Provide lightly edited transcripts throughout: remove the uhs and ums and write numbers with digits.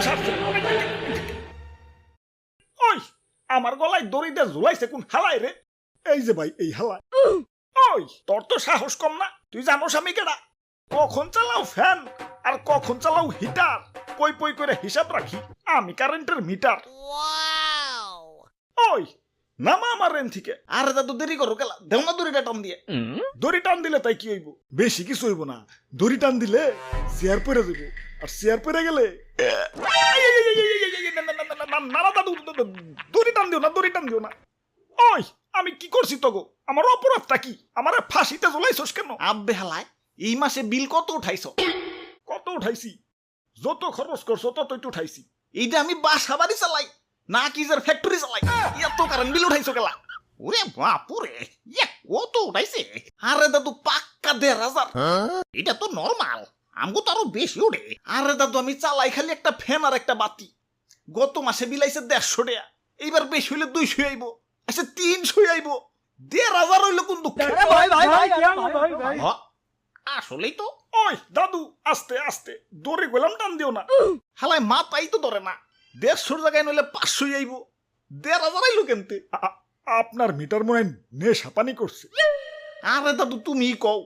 সারছে। ওই আমার গলায় দড়িটা ঝুলাইছে কোন হালায় রে? এই যে ভাই এই হালায়। ওই তোর তো সাহস কম না, তুই জানোস আমি কেডা? কখন চালাও ফ্যান আর কখন চালাও হিটার, পই পই করে হিসাব রাখি আমি কারেন্টের মিটার। ওই নামা আমার রেন থেকে। আরে দাদু দেরি করো কেলা, দেও না দড়িটা টান দিয়ে। দড়ি টান দিলে তাই কি হইব? বেশি কিছু হইব না, দড়ি টান দিলে চেয়ার পরে যাব, আর চেয়ার পরে গেলে না দাদু, দড়ি টান দিও না, দড়ি টান দিও না। ওই আমি কি করছি তগো? আমার অপরাধটা কি? আমার ফাঁসিতে ঝুলাইছস কেন? আব্বে হালায়, এই মাসে বিল কত উঠাইছো? কত উঠাইছি? যত খরচ করছো ততই তো উঠাইছি। এইটা আমি বাসা বাড়ি চালাই না কি যে ফ্যাক্টরি চালাই, এত কারেন্ট বিল উঠাইছো কেলা? ওরে বাপুরে, কত উঠাইছে? আরে দাদু পাক্কা ১,৫০০। এটা তো নরমাল, আমগো তো আরো বেশি উঠে। আরে দাদু আমি চালাই খালি একটা ফ্যান আর একটা বাতি, গত মাসে বিল আইছে ১৫০ টাকা, এইবার বেশি হইলে ২০০ আইব, আচ্ছা ৩০০ আইব, ১,৫০০ হইলো কোন দুঃখ? আসলেই তো। ওই দাদু আস্তে আস্তে, দড়ি গেলাম টান দিও না। হালায় মাথাই তো ধরে না, ১৫০ জায়গায় নইলে ৫০০ আইব, ১,৫০০ আইলো কেমতে? আপনার মিটার মনে হয় নেশা পানি করছে। আরে দাদু তুমি কও,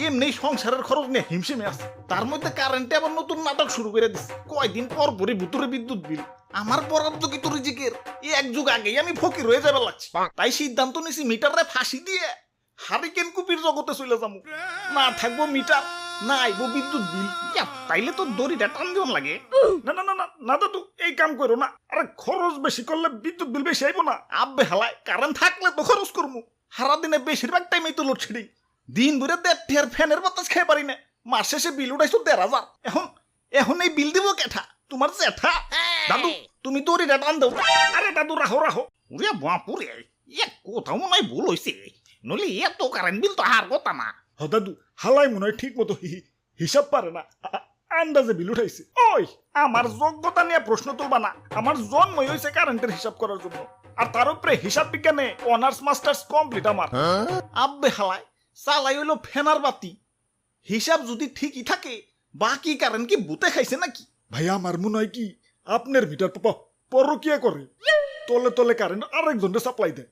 এমনি সংসারের খরচ নিয়ে হিমশিমে আছে, তার মধ্যে কারেন্টে আবার নতুন নাটক শুরু করে দিচ্ছে, কয়দিন পর পরে ভিতরে বিদ্যুৎ বিল। আমার বরাদ্দ কি তোর রিজিকের? এই এক যুগ আগেই আমি ফকির হয়ে যাবে লাগছে, তাই সিদ্ধান্ত নিছি মিটারে ফাঁসি দিয়ে হারিকেন কুপির জগতে চলে যাবো। না থাকবো মিটার, না আইবো বিদ্যুৎ বিল। তাইলে তো দড়িটা টান দিওন লাগে। না না না না না দাদু, এই কাম করো না। আরে খরচ বেশি করলে বিদ্যুৎ বিল বেশি আইবো না? আব্বে হালায়, কারেন্ট থাকলে তো খরচ করবো, সারা দিনে বেশিরভাগ টাইমে তো লোডশেডিং, দিন ভরে ১.৫ ফ্যানের বাতাস খেয়ে পারি না, মাস শেষে বিল উঠাইছো ১,৫০০। এখন এই বিল দিব কেঠা? তোমার জেঠা। দাদু তুমি তো দড়িটা টান দাও। আরে দাদু রাহো রাহো। ওরে বাপুরে, কোথাও মনে হয় ভুল হয়েছে, নইলে এত কারেন্ট বিল তো আর কথা না। হ দাদু, হালাই মনে হয় ঠিক মতো হিসাব পারে না, আন্দাজে বিল উঠাইছে। ওই আমার যোগ্যতা নিয়ে প্রশ্ন তুলবা না, আমার জন্মই হয়েছে কারেন্টের হিসাব করার জন্য, আর তার উপরে হিসাব বিজ্ঞানে অনার্স মাস্টার্স কমপ্লিট আমার। আব্বে হালায়, চালাই হইলো ফেনার বাতি, হিসাব যদি ঠিকই থাকে বাকি কারেন্ট কি বুতে খাইছে নাকি? ভাই আমার মনে হয় কি আপনার মিটার পরকিয়া করে, তলে তলে কারেন্ট আরেকজনের সাপ্লাই দেয়।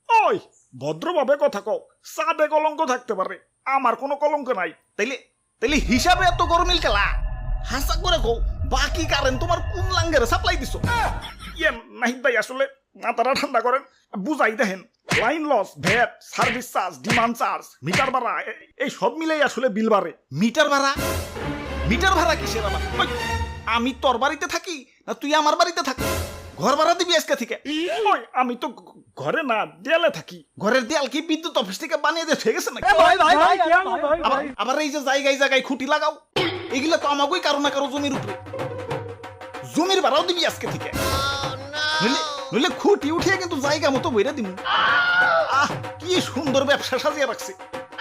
ওই ভদ্রভাবে কথা কও, চাঁদে কলঙ্ক থাকতে পারে, আমার কোনো কলঙ্ক নাই। তাইলে হিসাবে এত গরমিল কেলা? হাসা করে কও, বাকি কারেন্ট তোমার কোন লাঙ্গের সাপ্লাই দিছো? ইয়ে নাহিদ ভাই, আসলে মাথাটা ঠান্ডা করেন, বুঝাই দেখেন। Line loss, VAT, service charge, demand charge, meter ভাড়া, এই সব মিলেই আসলে বিল বাড়ে। মিটার ভাড়া? মিটার ভাড়া কিসের আবার? আমি তোর বাড়িতে থাকি না তুই আমার বাড়িতে থাকি? ঘর ভাড়া দিবি আজকে থেকে? ওই আমি তো ঘরে না, দেয়ালে থাকি। ঘরের দেয়াল কি বিদ্যুৎ অফিস থেকে বানিয়ে দিয়ে ঠিক আছে নাকি? আবার এই যে জায়গায় জায়গায় খুঁটি লাগাও, এগুলা তো আমাকেই কারো না কারো জমির উপরে, জমির ভাড়াও দিবি আজকে থেকে, নইলে খুঁটি উঠিয়ে কিন্তু জায়গা মতো বইরা দিব। আহ কি সুন্দর ব্যবসা সাজিয়ে রাখছে,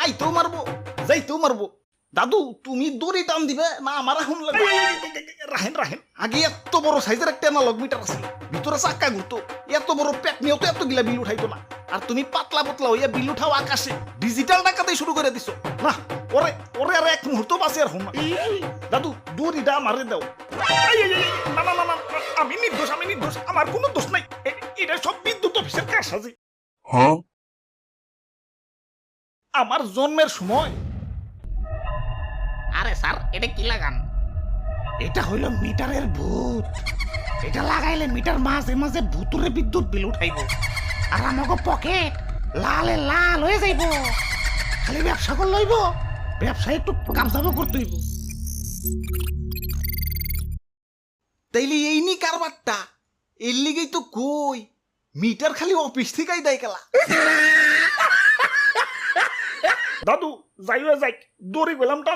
আইতেও মারবো যাইতেও মারবো। দাদু তুমি দড়ি টান দিবে না আমার এখন লাগবে? রাহেন রাহেন, আগে এত বড় সাইজের একটা অ্যানালগ মিটার আছে, ভিতরে চাক্কা ঘুরতো, এত বড় প্যাক নিয়েও তো এত গিলা বিল উঠাইতো না, আর তুমি পাতলা পাতলা হইয়া বিল উঠাও আকাশে, ডিজিটাল টাকাতে শুরু করে দিছো না। ওরে ওরে আর এক মুহূর্ত বাঁচে আর হন না। দাদু দড়িটা মারে দাও। না না না না, আমি নির্দোষ, আমি নির্দোষ, আমার কোনো দোষ নাই, এটা সব বিদ্যুৎ অফিসের কাজ সাজি। আমার জন্মের সময়। আরে স্যার এটা কি লাগান? এটা হইল মিটারের ভূত, এটা লাগাইলে মিটার মাঝে মাঝে ভূতুরে বিদ্যুৎ বিল উঠাইব, আর আমাকে পকেট লালে লাল হয়ে যাইব। খালি ব্যবসা করে লইব, ব্যবসা একটু কামসামো করতে হইব। তাইলে এই নি কারবারটা, এর লিগেই তো কই মিটার খালি অফিস থেকেই দেয় কেলা। দাদু যাইও যাই, দড়ি গেলাম টান